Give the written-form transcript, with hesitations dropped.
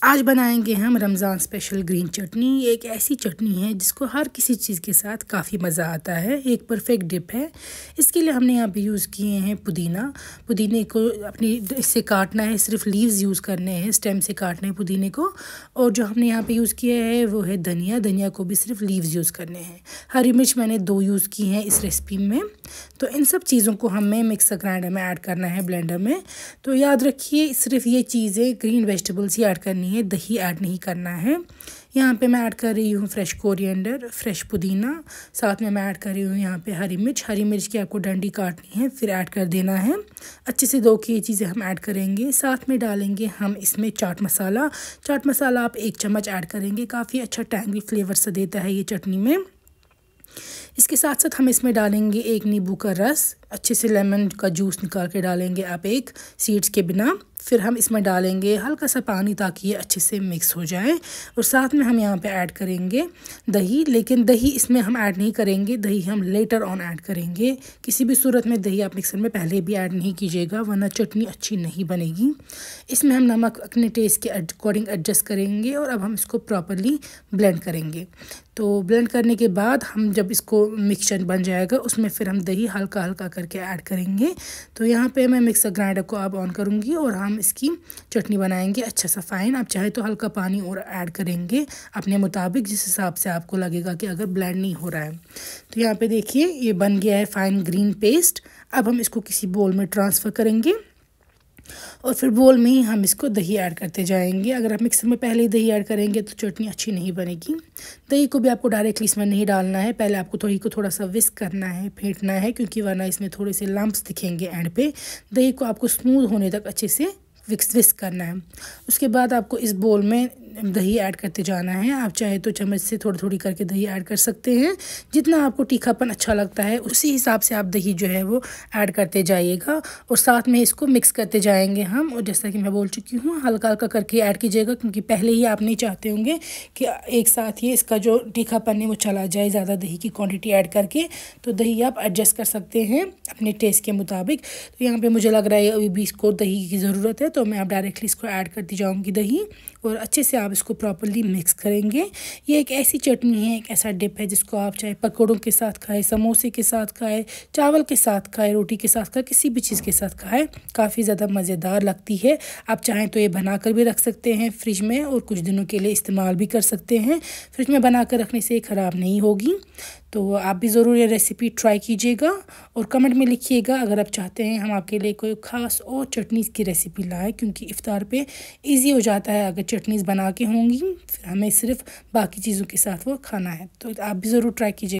आज बनाएंगे हम रमज़ान स्पेशल ग्रीन चटनी। ये एक ऐसी चटनी है जिसको हर किसी चीज़ के साथ काफ़ी मज़ा आता है। एक परफेक्ट डिप है। इसके लिए हमने यहाँ पे यूज़ किए हैं पुदीना। पुदीने को अपनी इससे काटना है, सिर्फ लीव्स यूज़ करने हैं, स्टेम से काटने हैं पुदीने को। और जो हमने यहाँ पे यूज़ किया है वो है धनिया। धनिया को भी सिर्फ लीव्स यूज़ करने हैं। हरी मिर्च मैंने 2 यूज़ की हैं इस रेसिपी में। तो इन सब चीज़ों को हमें मिक्सर ग्राइंडर में ऐड करना है, ब्लेंडर में। तो याद रखिए सिर्फ ये चीज़ें ग्रीन वेजिटेबल्स ही ऐड करनी है, दही ऐड नहीं करना है। यहाँ पे मैं ऐड कर रही हूँ फ्रेश कोरिएंडर, फ्रेश पुदीना, साथ में मैं ऐड कर रही हूँ यहाँ पे हरी मिर्च। हरी मिर्च की आपको डंडी काटनी है, फिर ऐड कर देना है। अच्छे से 2 की ये चीज़ें हम ऐड करेंगे। साथ में डालेंगे हम इसमें चाट मसाला। चाट मसाला आप 1 चम्मच ऐड करेंगे, काफ़ी अच्छा टैंगी फ्लेवर से देता है ये चटनी में। इसके साथ साथ हम इसमें डालेंगे 1 नींबू का रस, अच्छे से लेमन का जूस निकाल के डालेंगे आप, 1 सीड्स के बिना। फिर हम इसमें डालेंगे हल्का सा पानी ताकि ये अच्छे से मिक्स हो जाए। और साथ में हम यहाँ पे ऐड करेंगे दही, लेकिन दही इसमें हम ऐड नहीं करेंगे, दही हम लेटर ऑन ऐड करेंगे। किसी भी सूरत में दही आप मिक्सर में पहले भी ऐड नहीं कीजिएगा, वरना चटनी अच्छी नहीं बनेगी। इसमें हम नमक अपने टेस्ट के अकॉर्डिंग एडजस्ट करेंगे और अब हम इसको प्रॉपरली ब्लेंड करेंगे। तो ब्लेंड करने के बाद हम जब इसको मिक्सचर बन जाएगा उसमें फिर हम दही हल्का हल्का करके ऐड करेंगे। तो यहाँ पे मैं मिक्सर ग्राइंडर को अब ऑन करूँगी और हम इसकी चटनी बनाएंगे अच्छा सा फाइन। आप चाहे तो हल्का पानी और ऐड करेंगे अपने मुताबिक, जिस हिसाब से आपको लगेगा कि अगर ब्लेंड नहीं हो रहा है। तो यहाँ पे देखिए ये बन गया है फाइन ग्रीन पेस्ट। अब हम इसको किसी बोल में ट्रांसफ़र करेंगे और फिर बोल में ही हम इसको दही ऐड करते जाएंगे। अगर आप मिक्सर में पहले ही दही ऐड करेंगे तो चटनी अच्छी नहीं बनेगी। दही को भी आपको डायरेक्टली इसमें नहीं डालना है, पहले आपको दही को थोड़ा सा विस्क करना है, फेंटना है, क्योंकि वरना इसमें थोड़े से लम्प्स दिखेंगे एंड पे। दही को आपको स्मूथ होने तक अच्छे से विस्क करना है। उसके बाद आपको इस बोल में दही ऐड करते जाना है। आप चाहे तो चम्मच से थोड़ी थोड़ी करके दही ऐड कर सकते हैं। जितना आपको तीखापन अच्छा लगता है उसी हिसाब से आप दही जो है वो ऐड करते जाइएगा और साथ में इसको मिक्स करते जाएंगे हम। और जैसा कि मैं बोल चुकी हूँ, हल्का हल्का करके ऐड कीजिएगा, क्योंकि पहले ही आप नहीं चाहते होंगे कि एक साथ ही इसका जो तीखापन है वो चला जाए ज़्यादा दही की क्वान्टिटी ऐड करके। तो दही आप एडजस्ट कर सकते हैं अपने टेस्ट के मुताबिक। तो यहाँ पर मुझे लग रहा है अभी भी इसको दही की ज़रूरत है, तो मैं अब डायरेक्टली इसको ऐड करती जाऊँगी दही, और अच्छे से आप इसको प्रॉपर्ली मिक्स करेंगे। ये एक ऐसी चटनी है, एक ऐसा डिप है जिसको आप चाहे पकौड़ों के साथ खाएं, समोसे के साथ खाएं, चावल के साथ खाएं, रोटी के साथ खाएं, किसी भी चीज़ के साथ खाएं, काफ़ी ज़्यादा मज़ेदार लगती है। आप चाहें तो ये बनाकर भी रख सकते हैं फ्रिज में और कुछ दिनों के लिए इस्तेमाल भी कर सकते हैं। फ्रिज में बनाकर रखने से ख़राब नहीं होगी। तो आप भी ज़रूर ये रेसिपी ट्राई कीजिएगा और कमेंट में लिखिएगा अगर आप चाहते हैं हम आपके लिए कोई ख़ास और चटनीज़ की रेसिपी लाएं, क्योंकि इफ्तार पे इजी हो जाता है अगर चटनीज़ बना के होंगी, फिर हमें सिर्फ बाकी चीज़ों के साथ वो खाना है। तो आप भी ज़रूर ट्राई कीजिएगा।